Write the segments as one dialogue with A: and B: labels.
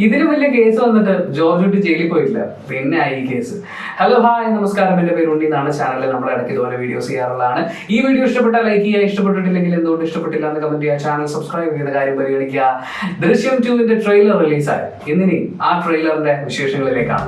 A: ഇതിന് വലിയ കേസ് വന്നിട്ട് ജോർജ് കുട്ടി ജയിലിൽ പോയിട്ടില്ല, പിന്നെ ഈ കേസ്. ഹലോ ഹായ് നമസ്കാരം, എന്റെ പേര് ഉണ്ണി എന്നാണ്. ചാനലിൽ നമ്മൾ ഇടയ്ക്ക് ഇതുപോലെ വീഡിയോസ് ചെയ്യാറുള്ളതാണ്. ഈ വീഡിയോ ഇഷ്ടപ്പെട്ടാൽ ലൈക്ക് ചെയ്യുക, ഇഷ്ടപ്പെട്ടിട്ടില്ലെങ്കിൽ എന്തുകൊണ്ട് ഇഷ്ടപ്പെട്ടില്ല എന്ന് കമന്റ് ചെയ്യുക, ചാനൽ സബ്സ്ക്രൈബ് ചെയ്യുന്ന കാര്യം പരിഗണിക്കുക. ദൃശ്യം 2 ട്രെയിലർ റിലീസായി. ഇന്നിനി ആ ട്രെയിലറിന്റെ വിശേഷങ്ങളിലേക്കാണ്.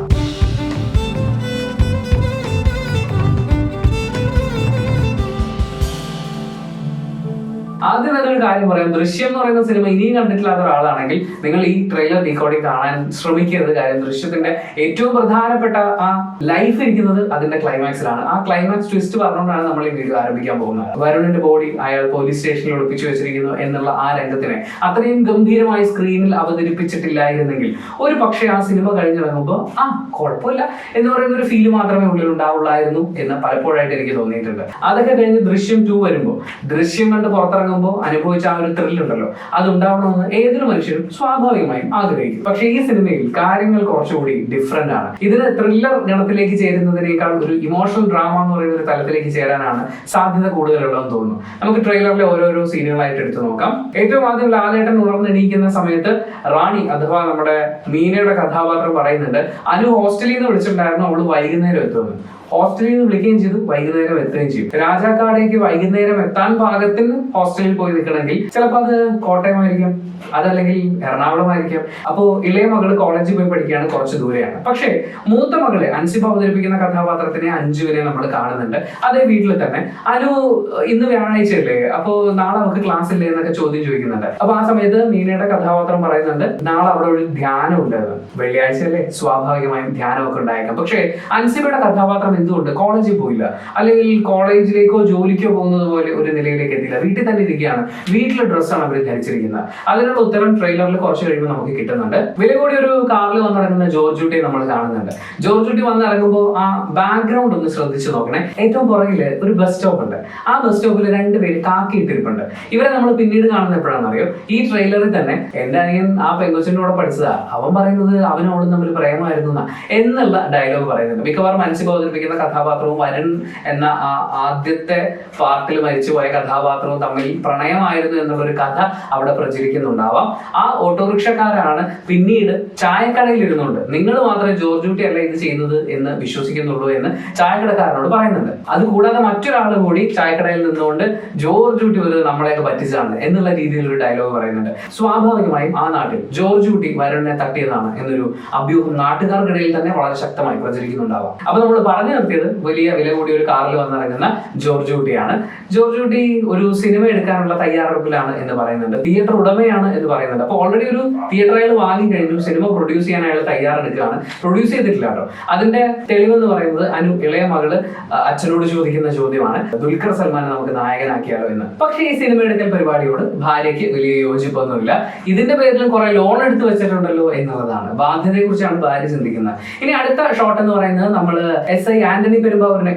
A: ആദ്യം തന്നെ ഒരു കാര്യം പറയാം, ദൃശ്യം എന്ന് പറയുന്ന സിനിമ ഇനിയും കണ്ടിട്ടില്ലാത്ത ഒരാളാണെങ്കിൽ നിങ്ങൾ ഈ ട്രെയിലർ ഡീകോഡിംഗ് കാണാൻ ശ്രമിക്കരുത്. കാര്യം ദൃശ്യത്തിന്റെ ഏറ്റവും പ്രധാനപ്പെട്ട ആ ലൈഫ് ഇരിക്കുന്നത് അതിന്റെ ക്ലൈമാക്സിലാണ്. ആ ക്ലൈമാക്സ് ട്വിസ്റ്റ് പറഞ്ഞുകൊണ്ടാണ് നമ്മൾ ഈ വീഡിയോ ആരംഭിക്കാൻ പോകുന്നത്. വരുണിന്റെ ബോഡി അയാൾ പോലീസ് സ്റ്റേഷനിൽ ഒളിപ്പിച്ചു വെച്ചിരിക്കുന്നു എന്നുള്ള ആ രംഗത്തിനെ അത്രയും ഗംഭീരമായി സ്ക്രീനിൽ അവതരിപ്പിച്ചിട്ടില്ലായിരുന്നെങ്കിൽ ഒരു പക്ഷേ ആ സിനിമ കഴിഞ്ഞിറങ്ങുമ്പോൾ കുഴപ്പമില്ല എന്ന് പറയുന്ന ഒരു ഫീല് മാത്രമേ ഉള്ളിൽ ഉണ്ടാവുള്ളായിരുന്നു എന്ന് പലപ്പോഴായിട്ട് എനിക്ക് തോന്നിയിട്ടുണ്ട്. അതൊക്കെ കഴിഞ്ഞ് ദൃശ്യം 2 വരുമ്പോൾ ദൃശ്യം കണ്ട് പുറത്തിറങ്ങുമ്പോൾ അനുഭവിച്ച ആ ഒരു ത്രില്ലുണ്ടല്ലോ, അത് ഉണ്ടാവണമെന്ന് ഏതൊരു മനുഷ്യരും സ്വാഭാവികമായും ആഗ്രഹിക്കും. പക്ഷേ ഈ സിനിമയിൽ കാര്യങ്ങൾ കുറച്ചുകൂടി ഡിഫറെന്റ് ആണ്. ഇതിന് ത്രില്ലർ ഗണത്തിലേക്ക് ചേരുന്നതിനേക്കാൾ ഒരു ഇമോഷണൽ ഡ്രാമ എന്ന് പറയുന്ന ഒരു തലത്തിലേക്ക് ചേരാനാണ് സാധ്യത കൂടുതലുള്ളതെന്ന് തോന്നുന്നു. നമുക്ക് ട്രെയിലറിലെ ഓരോരോ സീനുകളായിട്ട് എടുത്തു നോക്കാം. ഏറ്റവും ആദ്യം ലാലേട്ടൻ ഉണർന്നെണീക്കുന്ന സമയത്ത് റാണി അഥവാ നമ്മുടെ മീനയുടെ കഥാപാത്രം പറയുന്നുണ്ട്, അനു ഹോസ്റ്റലിൽ നിന്ന് വിളിച്ചിട്ടുണ്ടായിരുന്നു, അവള് വൈകുന്നേരം എത്തുമെന്ന്. ഹോസ്റ്റലിൽ നിന്ന് വിളിക്കുകയും ചെയ്തു, വൈകുന്നേരം എത്തുകയും ചെയ്യും. രാജാക്കാടേക്ക് വൈകുന്നേരം എത്താൻ പാകത്തിന് ഹോസ്റ്റലിൽ പോയി നിൽക്കണമെങ്കിൽ ചിലപ്പോൾ അത് കോട്ടയമായിരിക്കും, അതല്ലെങ്കിൽ എറണാകുളമായിരിക്കാം. അപ്പോ ഇളയ മകള് കോളേജിൽ പോയി പഠിക്കുകയാണ്, കുറച്ച് ദൂരെയാണ്. പക്ഷേ മൂത്ത മകളെ അൻസിബ അവതരിപ്പിക്കുന്ന കഥാപാത്രത്തിനെ അഞ്ജുവിനെ നമ്മൾ കാണുന്നുണ്ട് അതേ വീട്ടിൽ തന്നെ. അനു ഇന്ന് വ്യാഴാഴ്ചയല്ലേ, അപ്പോ നാളെ അവർക്ക് ക്ലാസ് ഇല്ലേ എന്നൊക്കെ ചോദ്യം ചോദിക്കുന്നുണ്ട്. അപ്പൊ ആ സമയത്ത് മീനയുടെ കഥാപാത്രം പറയുന്നുണ്ട്, നാളെ അവിടെ ഒരു ധ്യാനം ഉണ്ടായിരുന്നു. വെള്ളിയാഴ്ചയല്ലേ, സ്വാഭാവികമായും ധ്യാനമൊക്കെ ഉണ്ടായേക്കാം. പക്ഷേ അൻസിബയുടെ കഥാപാത്രം എന്തുകൊണ്ട് കോളേജിൽ പോയില്ല, അല്ലെങ്കിൽ കോളേജിലേക്കോ ജോലിക്കോ പോകുന്നത് പോലെ ഒരു നിലയിലേക്ക് എത്തിയില്ല, വീട്ടിൽ തന്നെ ഇരിക്കുകയാണ്. വീട്ടിലെ ഡ്രസ്സാണ് അവർ ധരിച്ചിരിക്കുന്നത്. അതിനുള്ള ഉത്തരം ട്രെയിലറിൽ കുറച്ച് കഴിയുമ്പോൾ നമുക്ക് കിട്ടുന്നുണ്ട്. വില കൂടി ഒരു കാറിൽ വന്നിറങ്ങുന്ന ജോർജ് കുട്ടിയെ നമ്മൾ കാണുന്നുണ്ട്. ജോർജ് കുട്ടി വന്നിറങ്ങുമ്പോൾ ആ ബാക്ക്ഗ്രൗണ്ട് ഒന്ന് ശ്രദ്ധിച്ചു നോക്കണേ. ഏറ്റവും പുറകില് ഒരു ബസ് സ്റ്റോപ്പ് ഉണ്ട്. ആ ബസ് സ്റ്റോപ്പിൽ 2 പേര് കാക്കി ഇട്ടിരിപ്പുണ്ട്. ഇവരെ നമ്മൾ പിന്നീട് കാണുന്ന എപ്പോഴാണെന്നറിയോ, ഈ ട്രെയിലറിൽ തന്നെ എന്റെ അനിയൻ ആ പെങ്കൊച്ചിന്റെ കൂടെ പഠിച്ചതാ, അവൻ പറയുന്നത് അവനോടും തമ്മിൽ പ്രേമമായിരുന്നു എന്നുള്ള ഡയലോഗ് പറയുന്നുണ്ട്. മിക്കവാറും മനസ്സിൽ അവതരിപ്പിക്കുന്ന കഥാപാത്രവും വരുൺ എന്ന ആദ്യത്തെ പാർട്ടിൽ മരിച്ചുപോയ കഥാപാത്രവും തമ്മിൽ പ്രണയമായിരുന്നു എന്നുള്ളൊരു കഥ അവിടെ പ്രചരിക്കുന്നുണ്ടാവാം. ആ ഓട്ടോറിക്ഷക്കാരാണ് പിന്നീട് ചായക്കടയിൽ ഇരുന്നുകൊണ്ട് നിങ്ങൾ മാത്രമേ ജോർജ് കുട്ടി അല്ല ഇത് ചെയ്യുന്നത് എന്ന് വിശ്വസിക്കുന്നുള്ളൂ എന്ന് ചായക്കടക്കാരനോട് പറയുന്നുണ്ട്. അതുകൂടാതെ മറ്റൊരാൾ കൂടി ചായക്കടയിൽ നിന്നുകൊണ്ട് ജോർജ് കുട്ടി ഒരു നമ്മളെയൊക്കെ പറ്റിച്ചതാണ് എന്നുള്ള രീതിയിൽ ഒരു ഡയലോഗ് പറയുന്നുണ്ട്. സ്വാഭാവികമായും ആ നാട്ടിൽ ജോർജ് കുട്ടി വരുണിനെ തട്ടിയതാണ് എന്നൊരു അഭ്യൂഹം നാട്ടുകാർക്കിടയിൽ തന്നെ വളരെ ശക്തമായി പ്രചരിക്കുന്നുണ്ടാവാം. അപ്പൊ നമ്മൾ പറഞ്ഞു നിർത്തിയത് വലിയ വില കൂടിയ ഒരു കാറിൽ വന്നിറങ്ങുന്ന ജോർജ് കുട്ടിയാണ്. ജോർജ് കുട്ടി ഒരു സിനിമ എടുക്കാനുള്ള തയ്യാറെടുപ്പിലാണ് എന്ന് പറയുന്നുണ്ട്. തിയേറ്റർ ഉടമയാണ് എന്ന് പറയുന്നുണ്ട്. അപ്പൊ ഓൾറെഡി ഒരു തിയേറ്റർ അയാൾ വാങ്ങി കഴിഞ്ഞു, സിനിമ പ്രൊഡ്യൂസ് ചെയ്യാൻ അയാൾ തയ്യാറെടുക്കുകയാണ്. പ്രൊഡ്യൂസ് ചെയ്തിട്ടില്ല കേട്ടോ. അതിന്റെ തെളിവെന്ന് പറയുന്നത് അനു ഇളയ മകള് അച്ഛനോട് ചോദിക്കുന്ന ചോദ്യമാണ്, ദുൽഖർ സൽമാനെ നമുക്ക് നായകനാക്കിയാലോ എന്ന്. പക്ഷേ ഈ സിനിമ എടുക്കൽ പരിപാടിയോട് ഭാര്യയ്ക്ക് വലിയ യോജിപ്പൊന്നുമില്ല. ഇതിന്റെ പേരിലും കുറെ ലോൺ എടുത്ത് വെച്ചിട്ടുണ്ടല്ലോ എന്നുള്ളതാണ്. ബാധ്യതയെ കുറിച്ചാണ് ഭാര്യ ചിന്തിക്കുന്നത്. ഇനി അടുത്ത ഷോട്ട് എന്ന് പറയുന്നത് നമ്മള് SI ആന്റണി പെരുമ്പാവൂരിനെ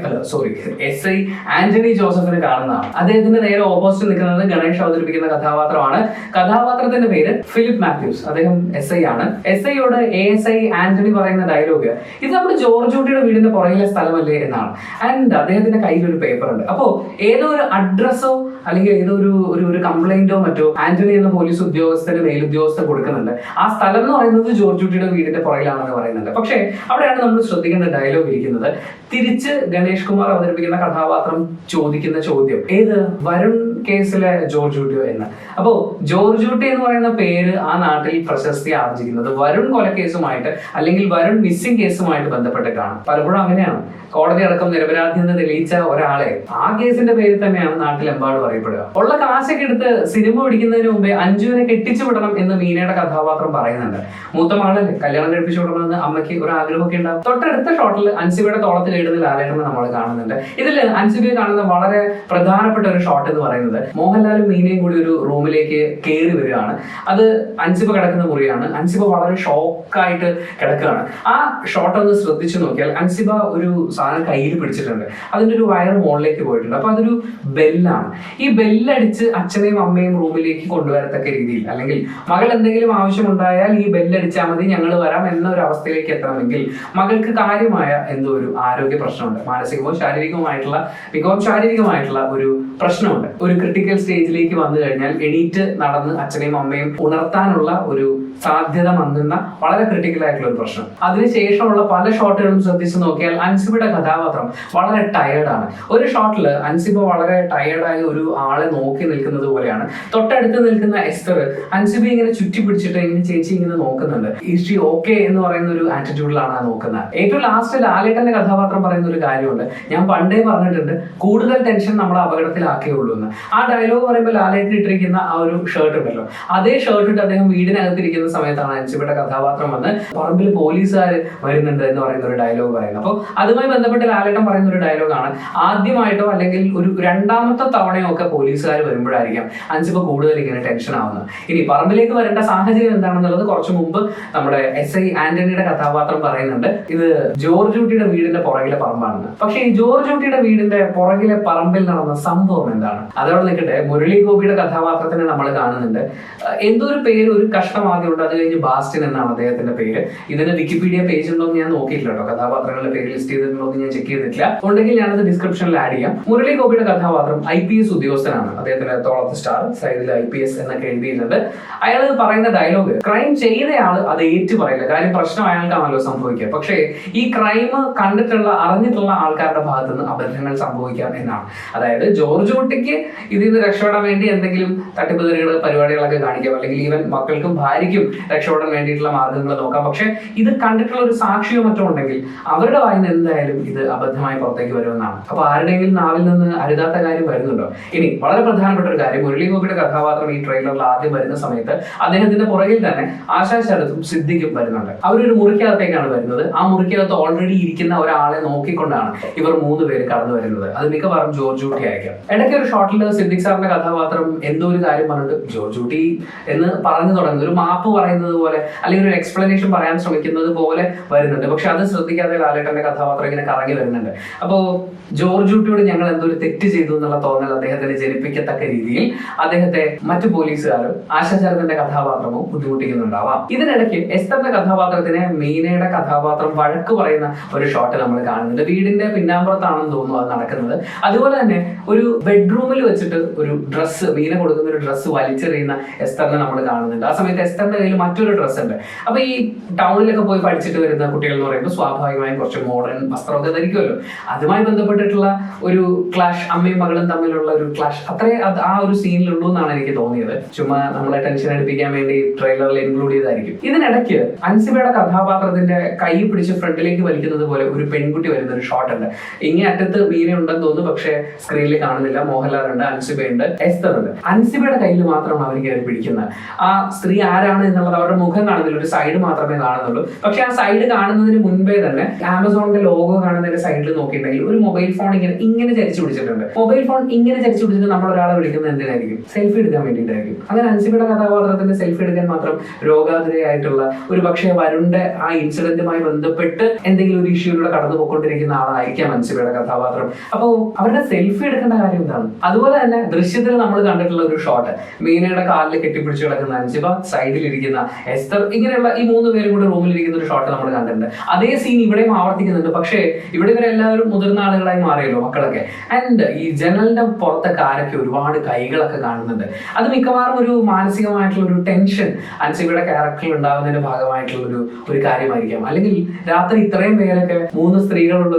A: SI ആന്റണി ജോസഫിനെ കാണുന്നതാണ്. അദ്ദേഹത്തിന്റെ നേരെ ഓപ്പോസിറ്റ് നിൽക്കുന്നത് ഗണേഷ് അവതരിപ്പിക്കുന്ന കഥാപാത്രമാണ്. കഥാപാത്രത്തിന്റെ പേര് ഫിലിപ്പ് മാത്യൂസ്. അദ്ദേഹം SI ആണ്. SIയോട് ASI ആന്റണി പറയുന്ന ഡയലോഗ്, ഇത് നമ്മുടെ ജോർജ് കുട്ടിയുടെ വീടിന്റെ പുറകിലെ സ്ഥലമല്ലേ എന്നാണ്. ആൻഡ് അദ്ദേഹത്തിന്റെ കയ്യിൽ ഒരു പേപ്പർ ഉണ്ട്. അപ്പോ ഏതോ ഒരു അഡ്രസ്സോ അല്ലെങ്കിൽ ഏതോ ഒരു കംപ്ലൈന്റോ മറ്റോ ആന്റണി എന്ന പോലീസ് ഉദ്യോഗസ്ഥന് മേലുദ്യോഗസ്ഥൻ കൊടുക്കുന്നുണ്ട്. ആ സ്ഥലം എന്ന് പറയുന്നത് ജോർജ് കുട്ടിയുടെ വീടിന്റെ പുറകിലാണെന്ന് പറയുന്നുണ്ട്. പക്ഷേ അവിടെയാണ് നമ്മൾ ശ്രദ്ധിക്കേണ്ട ഡയലോഗ് ഇരിക്കുന്നത്. തിരിച്ച് ഗണേഷ് കുമാർ അവതരിപ്പിക്കുന്ന കഥാപാത്രം ചോദിക്കുന്ന ചോദ്യം, ഏത് വരുൺ കേസിലെ ജോർജ് കുട്ടിയോ എന്ന്. അപ്പോ ജോർജ് കുട്ടി എന്ന് പറയുന്ന പേര് ആ നാട്ടിൽ പ്രശസ്തി ആർജിക്കുന്നത് വരുൺ കൊലക്കേസുമായിട്ട് അല്ലെങ്കിൽ വരുൺ മിസ്സിംഗ് കേസുമായിട്ട് ബന്ധപ്പെട്ടിട്ടാണ്. പലപ്പോഴും അങ്ങനെയാണ്. കോടതി അടക്കം നിരപരാധിയെന്ന് തെളിയിച്ച ഒരാളെ ആ കേസിന്റെ പേരിൽ തന്നെയാണ് നാട്ടിലെമ്പാടും അറിയപ്പെടുക. ഉള്ള കാശൊക്കെ എടുത്ത് സിനിമ പിടിക്കുന്നതിന് മുമ്പേ അഞ്ജുവിനെ കെട്ടിച്ചു വിടണം എന്ന് മീനയുടെ കഥാപാത്രം പറയുന്നുണ്ട്. മൂത്ത മകളല്ലേ, കല്യാണം കഴിപ്പിച്ചു വിടണമെന്ന് അമ്മയ്ക്ക് ഒരു ആഗ്രഹമൊക്കെ ഉണ്ടാവും. തൊട്ടടുത്ത ഷോട്ടിൽ അൻസിബയുടെ തോളത്തിൽ എഴുതുന്ന ലാലേട്ടനെ നമ്മൾ കാണുന്നുണ്ട്. ഇതിൽ അൻസിബയെ കാണുന്ന വളരെ പ്രധാനപ്പെട്ട ഒരു ഷോട്ട് എന്ന് പറയുന്നത് മോഹൻലാലും മീനയും കൂടി ഒരു റൂമിലേക്ക് കയറി വരികയാണ്. അത് അൻസിബ കിടക്കുന്ന മുറിയാണ്. അൻസിബ വളരെ ഷോക്കായിട്ട് കിടക്കുകയാണ്. ആ ഷോട്ട് ഒന്ന് ശ്രദ്ധിച്ചു നോക്കിയാൽ അൻസിബ ഒരു സാധനം കയ്യിൽ പിടിച്ചിട്ടുണ്ട്. അതിന്റെ ഒരു വയർ മുകളിലേക്ക് പോയിട്ടുണ്ട്. അപ്പൊ അതൊരു ബെല്ലാണ്. ഈ ബെല്ലടിച്ച് അച്ഛനെയും അമ്മയും റൂമിലേക്ക് കൊണ്ടുവരത്തക്ക രീതിയിൽ, അല്ലെങ്കിൽ മകൾ എന്തെങ്കിലും ആവശ്യമുണ്ടായാൽ ഈ ബെല്ലടിച്ചാൽ മതി ഞങ്ങൾ വരാം എന്ന ഒരു അവസ്ഥയിലേക്ക് എത്തണമെങ്കിൽ മകൾക്ക് കാര്യമായ എന്തോ ഒരു ആരോഗ്യ പ്രശ്നമുണ്ട്, മാനസികവും ശാരീരികവുമായിട്ടുള്ള ഒരു പ്രശ്നമുണ്ട്. ഒരു ക്രിട്ടിക്കൽ സ്റ്റേജിലേക്ക് വന്നു കഴിഞ്ഞാൽ എണീറ്റ് നടന്ന് അച്ഛനെയും അമ്മയും ഉണർത്താനുള്ള ഒരു സാധ്യത മങ്ങുന്ന വളരെ ക്രിട്ടിക്കൽ ആയിട്ടുള്ള ഒരു പ്രശ്നം. അതിനുശേഷമുള്ള പല ഷോട്ടുകളും ശ്രദ്ധിച്ചു നോക്കിയാൽ അൻസിബയുടെ കഥാപാത്രം വളരെ ടയേർഡാണ്. ഒരു ഷോട്ടിൽ അൻസിബ വളരെ ടയേർഡായ ഒരു ആളെ നോക്കി നിൽക്കുന്നത് പോലെയാണ്. തൊട്ടടുത്ത് നിൽക്കുന്ന എസ്തർ അൻസിബ ഇങ്ങനെ ചുറ്റി പിടിച്ചിട്ട് ഇങ്ങനെ ചേച്ചി ഇങ്ങനെ നോക്കുന്നുണ്ട്. ഈസ് ഓക്കെ എന്ന് പറയുന്ന ഒരു ആറ്റിറ്റ്യൂഡിലാണ് നോക്കുന്നത്. ഏറ്റവും ലാസ്റ്റ് ലാലേട്ടന്റെ കഥാപാത്രം പറയുന്ന ഒരു കാര്യമുണ്ട്, ഞാൻ പണ്ടേ പറഞ്ഞിട്ടുണ്ട് കൂടുതൽ ടെൻഷൻ നമ്മളെ അപകടത്തിലാക്കിയുള്ളൂ എന്ന്. ആ ഡയലോഗ് പറയുമ്പോൾ ലാലേട്ടൻ ഇട്ടിരിക്കുന്ന ആ ഒരു ഷർട്ട് ഉണ്ടല്ലോ, അതേ ഷർട്ട് ഇട്ട് അദ്ദേഹം വീടിനകത്തിരിക്കുന്ന സമയത്താണ് അൻസിബയുടെ കഥാപാത്രം വന്ന് പറമ്പിൽ പോലീസുകാർ വരുന്നുണ്ട് എന്ന് പറയുന്ന ഒരു ഡയലോഗ് പറയുന്നത്. അപ്പോൾ അതുമായി ബന്ധപ്പെട്ട് ലാലേട്ടൻ പറയുന്ന ഒരു ഡയലോഗാണ്, ആദ്യമായിട്ടോ അല്ലെങ്കിൽ ഒരു രണ്ടാമത്തെ തവണയോ ഒക്കെ പോലീസുകാർ വരുമ്പോഴായിരിക്കാം അൻസിബ കൂടുതൽ ഇങ്ങനെ ടെൻഷൻ ആവുന്നത്. ഇനി പറമ്പിലേക്ക് വരേണ്ട സാഹചര്യം എന്താണെന്നുള്ളത് കുറച്ചു മുമ്പ് നമ്മുടെ SI ആന്റണിയുടെ കഥാപാത്രം പറയുന്നുണ്ട്, ഇത് ജോർജ് കുട്ടിയുടെ വീടിന്റെ പുറകിലെ പറമ്പാണെന്ന്. പക്ഷെ ഈ ജോർജ് കുട്ടിയുടെ വീടിന്റെ പുറകിലെ പറമ്പിൽ നടന്ന സംഭവം എന്താണ്? അതോടെ നിൽക്കട്ടെ, മുരളി ഗോപിയുടെ കഥാപാത്രത്തിനെ നമ്മൾ കാണുന്നുണ്ട്. എന്തോ ഒരു പേര്, ഒരു കഷ്ണം ആദ്യം ഉണ്ട്, അത് കഴിഞ്ഞ് ബാസ്റ്റിൻ എന്നാണ് അദ്ദേഹത്തിന്റെ പേര്. ഇതിന് വിക്കിപീഡിയ പേജ് ഉണ്ടോ എന്ന് ഞാൻ നോക്കിയിട്ടില്ല കേട്ടോ, കഥാപാത്രങ്ങളുടെ പേര് ലിസ്റ്റ് ചെയ്തിട്ടുണ്ടോ എന്ന് ഞാൻ ചെക്ക് ചെയ്തിട്ടില്ല. ഉണ്ടെങ്കിൽ ഞാനത് ഡിസ്ക്രിപ്ഷനിൽ ആഡ് ചെയ്യാം. മുരളി ഗോപിയുടെ കഥാപാത്രം IPS ഉദ്യോഗസ്ഥനാണ്. അദ്ദേഹത്തിന്റെ തോളത്ത് സ്റ്റാർ, സൈഡിൽ IPS എന്നൊക്കെ എഴുതിയിട്ടുണ്ട്. അയാൾ പറയുന്ന ഡയലോഗ്, ക്രൈം ചെയ്തയാൾ അത് ഏറ്റു പറയില്ല, കാര്യം പ്രശ്നം അയാൾക്കാണല്ലോ സംഭവിക്കുക. പക്ഷേ ഈ ക്രൈം അറിഞ്ഞിട്ടുള്ള ആൾക്കാരുടെ ഭാഗത്ത് നിന്ന് അബദ്ധങ്ങൾ സംഭവിക്കാം എന്നാണ്. അതായത് ജോർജ് കുട്ടിക്ക് ഇതിൽ നിന്ന് രക്ഷപ്പെടാൻ വേണ്ടി എന്തെങ്കിലും തട്ടിപ്പുതരികൾ പരിപാടികളൊക്കെ കാണിക്കാം, അല്ലെങ്കിൽ ഈവൻ മക്കൾക്കും ഭാര്യയ്ക്കും രക്ഷപ്പെടാൻ വേണ്ടിയിട്ടുള്ള മാർഗങ്ങൾ നോക്കാം. പക്ഷെ ഇത് കണ്ടിട്ടുള്ള ഒരു സാക്ഷിയോ മറ്റോ ഉണ്ടെങ്കിൽ അവരുടെ വായിന്ന് എന്തായാലും ഇത് അബദ്ധമായി പുറത്തേക്ക് വരുമെന്നാണ്. അപ്പൊ ആരുടെയെങ്കിലും നാവിൽ നിന്ന് അരുതാത്ത കാര്യം വരുന്നുണ്ടോ? ഇനി വളരെ പ്രധാനപ്പെട്ട ഒരു കാര്യം, മുരളി ഗോപിയുടെ കഥാപാത്രം ഈ ട്രെയിലറിൽ ആദ്യം വരുന്ന സമയത്ത് അദ്ദേഹത്തിന്റെ പുറകിൽ തന്നെ ആശാ ശരത്തും സിദ്ദിഖും വരുന്നുണ്ട്. അവരൊരു മുറിക്കകത്തേക്കാണ് വരുന്നത്. ആ മുറിക്കകത്ത് ഓൾറെഡി ഇരിക്കുന്ന ഒരാളെ നോക്കിക്കൊണ്ടാണ് ഇവർ 3 പേര് കടന്നു വരുന്നത്. അത് മിക്കവാറും ജോർജ് കുട്ടി ആയിരിക്കാം. ഇടയ്ക്ക് ഒരു ഷോട്ടിൽ സിദ്ദിഖ് സാറിന്റെ കഥാപാത്രം എന്തോ ഒരു കാര്യം പറഞ്ഞിട്ട് ജോർജ് കുട്ടി എന്ന് പറഞ്ഞു തുടങ്ങുന്നത്, ഒരു മാപ്പ് പറയുന്നത് പോലെ അല്ലെങ്കിൽ ഒരു എക്സ്പ്ലനേഷൻ പറയാൻ ശ്രമിക്കുന്നത് പോലെ വരുന്നുണ്ട്. പക്ഷെ അത് ശ്രദ്ധിക്കാതെ ലാലേട്ടന്റെ കഥാപാത്രം ഇങ്ങനെ കറങ്ങി വരുന്നുണ്ട്. അപ്പോ ജോർജ് കുട്ടിയോട് ഞങ്ങൾ എന്തോ ഒരു തെറ്റ് ചെയ്തു എന്നുള്ള തോന്നൽ അദ്ദേഹത്തിന് ജനിപ്പിക്കത്തക്ക രീതിയിൽ അദ്ദേഹത്തെ മറ്റു പോലീസുകാരും ആശാ ശരത്തിന്റെ കഥാപാത്രവും ബുദ്ധിമുട്ടിക്കുന്നുണ്ടാവാം. ഇതിനിടയ്ക്ക് എസ്തറിന്റെ കഥാപാത്രത്തിനെ മീനയുടെ കഥാപാത്രം വഴക്ക് പറയുന്ന ഒരു ഷോട്ട് നമ്മൾ കാണുന്നുണ്ട്. വീടിന്റെ പിന്നാമ്പുറത്താണെന്ന് തോന്നുന്നു അത് നടക്കുന്നത്. അതുപോലെ തന്നെ ഒരു ബെഡ്റൂമിൽ വെച്ചിട്ട് ഒരു ഡ്രസ്സ്, മീന കൊടുക്കുന്ന ഒരു ഡ്രസ്സ് വലിച്ചെറിയുന്ന എസ്തറിനെ നമ്മൾ കാണുന്നുണ്ട്. ആ സമയത്ത് എസ്തറിന്റെ കയ്യിൽ മറ്റൊരു ഡ്രസ്സ് ഉണ്ട്. അപ്പൊ ഈ ടൗണിലൊക്കെ പോയി പഠിച്ചിട്ട് വരുന്ന കുട്ടികൾ എന്ന് പറയുമ്പോൾ സ്വാഭാവികമായും കുറച്ച് മോഡേൺ വസ്ത്രമൊക്കെ ധരിക്കുമല്ലോ. അതുമായി ബന്ധപ്പെട്ടിട്ടുള്ള ഒരു ക്ലാഷ്, അമ്മയും മകളും തമ്മിലുള്ള ഒരു ക്ലാഷ് ആ ഒരു സീനിലുള്ളൂ എന്നാണ് എനിക്ക് തോന്നിയത്. ചുമ്മാ നമ്മളെ ടെൻഷൻ എടുപ്പിക്കാൻ വേണ്ടി ട്രെയിലറിൽ ഇൻക്ലൂഡ് ചെയ്തായിരിക്കും. ഇതിനിടയ്ക്ക് അൻസിബയുടെ കഥാപാത്രത്തിന്റെ കൈ പിടിച്ച് ഫ്രണ്ടിലേക്ക് വലിക്കുന്നത് പോലെ ഒരു പെൺകുട്ടി വരുന്ന ഒരു ഷോട്ട് ഉണ്ട്. ഇങ്ങനെ അറ്റത്ത് മീന ഉണ്ടെന്ന് തോന്നുന്നു, പക്ഷെ സ്ക്രീനിൽ കാണുന്നില്ല. മോഹൻലാൽ ഉണ്ട്, അൻസിബയുണ്ട്, എസ്തർ ഉണ്ട്. അൻസിബയുടെ കയ്യിൽ മാത്രമാണ് അവർ കയറി പിടിക്കുന്നത്. ആ സ്ത്രീ ആരാണ് എന്നുള്ളത് അവരുടെ മുഖം കാണുന്നില്ല, ഒരു സൈഡ് മാത്രമേ കാണുന്നുള്ളൂ. പക്ഷെ ആ സൈഡ് കാണുന്നതിന് മുൻപേ തന്നെ ആമസോണിന്റെ ലോഗോ കാണുന്നതിന്റെ സൈഡിൽ നോക്കിയിട്ടുണ്ടെങ്കിൽ ഒരു മൊബൈൽ ഫോൺ ഇങ്ങനെ ചരിച്ചു പിടിച്ചിട്ടുണ്ട്. മൊബൈൽ ഫോൺ ഇങ്ങനെ ചരിച്ചു പിടിച്ചിട്ട് നമ്മൾ ഒരാളെ വിളിക്കുന്നത് എന്തിനായിരിക്കും? സെൽഫി എടുക്കാൻ വേണ്ടിയിട്ടായിരിക്കും. അങ്ങനെ അൻസിബയുടെ കഥാപാത്രത്തിന്റെ സെൽഫി എടുക്കാൻ മാത്രം രോഗാതുരയായിട്ടുള്ള, ഒരു പക്ഷേ വരുണിന്റെ ആ ഇൻസിഡന്റുമായി ബന്ധപ്പെട്ട് എന്തെങ്കിലും ഒരു ഇഷ്യൂയിലൂടെ കടന്നു പോയിക്കൊണ്ടിരിക്കുന്ന ആളായിരിക്കാം അൻസിബയുടെ കഥാപാത്രം. അപ്പോൾ അവരുടെ സെൽഫി എടുക്കേണ്ട കാര്യം എന്താണ്? അതുപോലെ തന്നെ ദൃശ്യത്തിൽ നമ്മൾ കണ്ടിട്ടുള്ള ഒരു ഷോട്ട്, മീനയുടെ കാലിൽ കെട്ടിപ്പിടിച്ച് കിടക്കുന്ന അൻസിബ, സൈഡിൽ ഇരിക്കുന്ന എസ്തർ, ഇങ്ങനെയുള്ള ഈ 3 പേരും കൂടെ റൂമിൽ ഇരിക്കുന്ന ഒരു ഷോട്ട് നമ്മൾ കണ്ടിട്ടുണ്ട്. അതേ സീൻ ഇവിടെയും ആവർത്തിക്കുന്നുണ്ട്. പക്ഷേ ഇവിടെ ഇവരെല്ലാവരും മുതിർന്ന ആളുകളായി മാറിയല്ലോ, മക്കളൊക്കെ. ആൻഡ് ഈ ജനലിന്റെ പുറത്തൊക്കെ ആരൊക്കെ ഒരുപാട് കൈകളൊക്കെ കാണുന്നുണ്ട്. അത് മിക്കവാറും ഒരു മാനസികമായിട്ടുള്ള ഒരു ടെൻഷൻ അൻസിബയുടെ ക്യാരക്ടറിൽ ഉണ്ടാകുന്നതിന്റെ ഭാഗമായിട്ടുള്ള ഒരു കാര്യമായിരിക്കാം. അല്ലെങ്കിൽ രാത്രി ഇത്രയും പേരൊക്കെ 3 സ്ത്രീകളുള്ള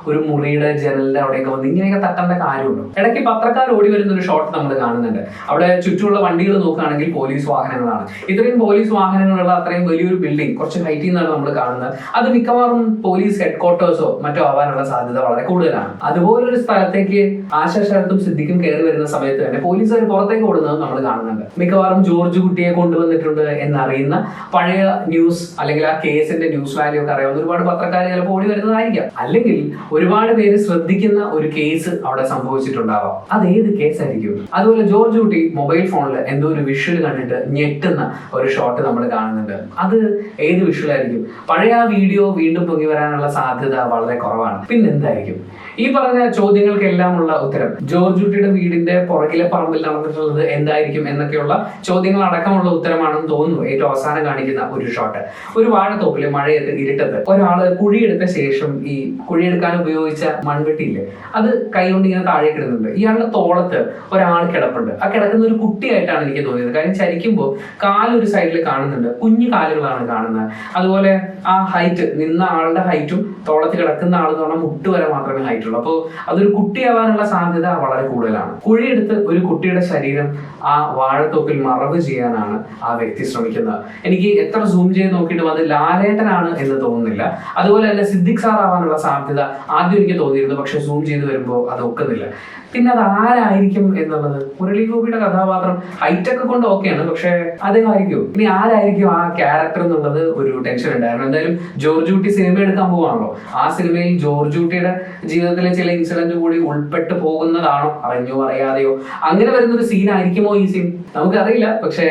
A: ഒരു മുറിയുടെ ജനലിന്റെ അവിടെയൊക്കെ വന്ന് ഇങ്ങനെയൊക്കെ തട്ടേണ്ട കാര്യമുണ്ടോ? ഇടയ്ക്ക് പത്രക്കാർ ഓടി വരുന്ന ഒരു ഷോട്ട് നമ്മൾ കാണുന്നുണ്ട്. അവിടെ ചുറ്റുമുള്ള വണ്ടികൾ നോക്കുകയാണെങ്കിൽ പോലീസ് വാഹനങ്ങളാണ്. ഇത്രയും പോലീസ് വാഹനങ്ങളുള്ള അത്രയും വലിയൊരു ബിൽഡിംഗ് കുറച്ച് ഹൈറ്റിൽ നിന്നാണ് നമ്മൾ കാണുന്നത്. അത് മിക്കവാറും പോലീസ് ഹെഡ്ക്വാർട്ടേഴ്സോ മറ്റോ ആവാനുള്ള സാധ്യത വളരെ കൂടുതലാണ്. അതുപോലൊരു സ്ഥലത്തേക്ക് ആശാ ശരത്തും സിദ്ദിഖും കയറി വരുന്ന സമയത്ത് തന്നെ പോലീസുകാർ പുറത്തേക്ക് ഓടുന്നത് നമ്മൾ കാണുന്നുണ്ട്. മിക്കവാറും ജോർജ് കുട്ടിയെ കൊണ്ടുവന്നിട്ടുണ്ട് എന്നറിയുന്ന പഴയ ന്യൂസ് അല്ലെങ്കിൽ ആ കേസിന്റെ ന്യൂസ് വാല്യൂ ഒക്കെ അറിയാവുന്ന ഒരുപാട് പത്രക്കാർ ചിലപ്പോൾ ഓടി വരുന്നതായിരിക്കാം. അല്ലെങ്കിൽ ഒരുപാട് പേര് ശ്രദ്ധിക്കുന്ന ഒരു കേസ് അവിടെ സംഭവിച്ചിട്ടുണ്ടാവാം. അത് ഏത് കേസായിരിക്കും? അതുപോലെ ജോർജ് കുട്ടി മൊബൈൽ ഫോണിൽ എന്തോ ഒരു വിഷ്വൽ കണ്ടിട്ട് ഞെട്ടുന്ന ഒരു ഷോട്ട് നമ്മൾ കാണുന്നുണ്ട്. അത് ഏത് വിഷ്വൽ ആയിരിക്കും? പഴയ ആ വീഡിയോ വീണ്ടും പൊങ്ങി വരാനുള്ള സാധ്യത വളരെ കുറവാണ്. പിന്നെന്തായിരിക്കും? ഈ പറഞ്ഞ ചോദ്യങ്ങൾക്കെല്ലാം ഉള്ള ഉത്തരം ജോർജ് വീടിന്റെ പുറകിലെ പറമ്പിൽ നടന്നിട്ടുള്ളത് എന്തായിരിക്കും എന്നൊക്കെയുള്ള ചോദ്യങ്ങൾ അടക്കമുള്ള ഉത്തരമാണെന്ന് തോന്നുന്നു ഏറ്റവും അവസാനം കാണിക്കുന്ന ഒരു ഷോട്ട്. ഒരു വാഴത്തോപ്പില് മഴയത്ത് ഇരുട്ടത്ത് ഒരാള് കുഴിയെടുത്ത ശേഷം ഈ കുഴിയെടുക്കാൻ ഉപയോഗിച്ച മൺവെട്ടിയില്ലേ അത് കൈകൊണ്ട് ഇങ്ങനെ താഴേക്ക് ഇടുന്നുണ്ട്. ഇയാളുടെ തോളത്ത് ഒരാൾ കിടപ്പുണ്ട്. ആ കിടക്കുന്ന ഒരു കുട്ടിയായിട്ടാണ് എനിക്ക് തോന്നിയത്. കാര്യം ചരിക്കുമ്പോൾ കാലൊരു സൈഡിൽ കാണുന്നുണ്ട്, കുഞ്ഞു കാലുകളാണ് കാണുന്നത്. അതുപോലെ ആ ഹൈറ്റ്, നിന്ന ആളുടെ ഹൈറ്റും തോളത്ത് കിടക്കുന്ന ആൾ എന്ന് പറഞ്ഞാൽ മുട്ട് വരെ മാത്രമേ ഹൈറ്റ് ഉള്ളൂ. അപ്പോൾ അതൊരു കുട്ടിയാവാനുള്ള സാധ്യത വളരെ കൂടുതലാണ്. കുഴിയെടുത്ത് ഒരു കുട്ടിയുടെ ശരീരം ആ വാഴത്തോപ്പിൽ മറവ് ചെയ്യാനാണ് ആ വ്യക്തി ശ്രമിക്കുന്നത്. എനിക്ക് എത്ര സൂം ചെയ്ത് നോക്കിയിട്ടും അത് ലാലേട്ടനാണ് എന്ന് തോന്നുന്നില്ല. അതുപോലെ തന്നെ സിദ്ദിഖ് സാർ ആവാനുള്ള സാധ്യത ആദ്യം എനിക്ക് തോന്നിയിരുന്നു, പക്ഷെ സൂം ചെയ്ത് വരുമ്പോൾ അത് ഒക്കുന്നില്ല. പിന്നെ അത് ആരായിരിക്കും എന്നുള്ളത്, മുരളി ഗോപിയുടെ കഥാപാത്രം ഹൈറ്റൊക്കെ കൊണ്ട് ഓക്കെയാണ്, പക്ഷെ അതേമായിരിക്കും ഇനി ആരായിരിക്കും ആ ക്യാരക്ടർ എന്നുള്ളത് ഒരു ടെൻഷൻ ഉണ്ടായിരുന്നു. എന്തായാലും ജോർജ് കുട്ടി സിനിമ എടുക്കാൻ പോവാണല്ലോ, ആ സിനിമയിൽ ജോർജ് കുട്ടിയുടെ ജീവിതത്തിലെ ചില ഇൻസിഡന്റ് കൂടി ഉൾപ്പെട്ട് പോകുന്നതാണോ, അറിഞ്ഞോ അറിയാതെയോ അങ്ങനെ വരുന്നൊരു സീൻ ആയിരിക്കുമോ ഈ സീൻ, നമുക്കറിയില്ല. പക്ഷെ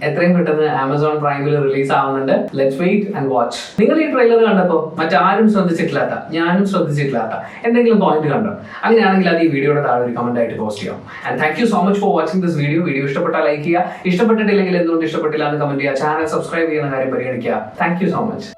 A: എത്രയും പെട്ടെന്ന് ആമസോൺ പ്രൈമിൽ റിലീസ് ആവുന്നുണ്ട്. Let's wait and watch. നിങ്ങൾ ഈ ട്രെയിലർ കണ്ടപ്പോ മറ്റാരും ശ്രദ്ധിച്ചിട്ടില്ലാത്ത, ഞാനും ശ്രദ്ധിച്ചിട്ടില്ലാത്ത എന്തെങ്കിലും പോയിന്റ് കണ്ടോ? അങ്ങനെയാണെങ്കിൽ അത് ഈ വീഡിയോയുടെ താഴെ കമന്റ് ആയിട്ട് പോസ്റ്റ് ചെയ്യാം. And thank you so much for watching this video. Video ഇഷ്ടപ്പെട്ടാൽ ലൈക്ക് ചെയ്യുക, ഇഷ്ടപ്പെട്ടിട്ടില്ലെങ്കിൽ എന്തുകൊണ്ട് ഇഷ്ടപ്പെട്ടില്ല എന്ന് കമന്റ് ചെയ്യുക, ചാനൽ സബ്സ്ക്രൈബ് ചെയ്യുന്ന കാര്യം പരിഗണിക്കുക. Thank you so much.